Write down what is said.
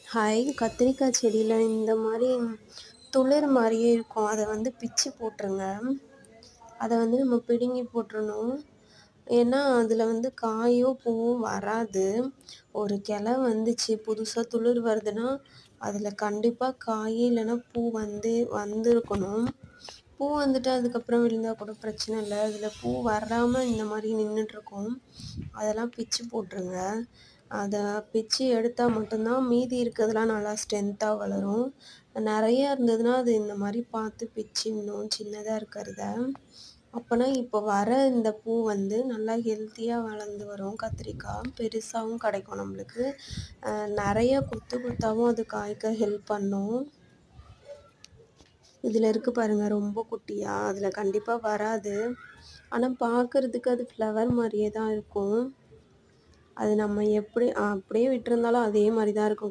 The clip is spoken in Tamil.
ஹாய்! கத்திரிக்காய் செடியில இந்த மாரி துளிர் மாரியே இருக்கும். அத வந்து பிச்சு போட்டுருங்க. அத வந்து நம்ம பிடுங்கி போட்டுறணும். ஏன்னா, அதில வந்து காயோ, பூவோ வராது. ஒரு கிளை வந்துச்சு, புதுசா துளிர் வருதுன்னா, அதில கண்டிப்பா காய் இல்லன்னா பூ வந்திருக்கணும். பூ வந்துட்டு அதுக்கப்புறம் விழுந்தா கூட பிரச்சனை இல்ல. அதில பூ வராம இந்த மாரி நின்னுட்டுருக்கும். அதெல்லாம் பிச்சு போட்டுருங்க. அத பிச்சு எடுத்தா மட்டும் தான் மீதி இருக்கிறதெல்லாம் நல்லா ஸ்ட்ரென்த்தா வளரும். நெறைய இருந்ததுன்னா, அது இந்த மாரி பார்த்து பிச்சிடணும் சின்னதா இருக்கிறத. அப்பனா இப்போ வர இந்த பூ வந்து நல்லா ஹெல்த்தியா வளர்ந்து வரும் கத்திரிக்காய். பெருசாவும் கிடைக்கும் நம்மளுக்கு. நெறைய கொத்து கொத்தாவும் அது காய்க்க ஹெல்ப் பண்ணும். இதில இருக்கு பாருங்க ரொம்ப குட்டியா. அதில கண்டிப்பா வராது. ஆனா பார்க்கறதுக்கு அது ஃப்ளவர் மாரியே தான் இருக்கும். அது நம்ம எப்படி அப்படியே விட்டிருந்தாலும் அதே மாரி தான் இருக்கும்.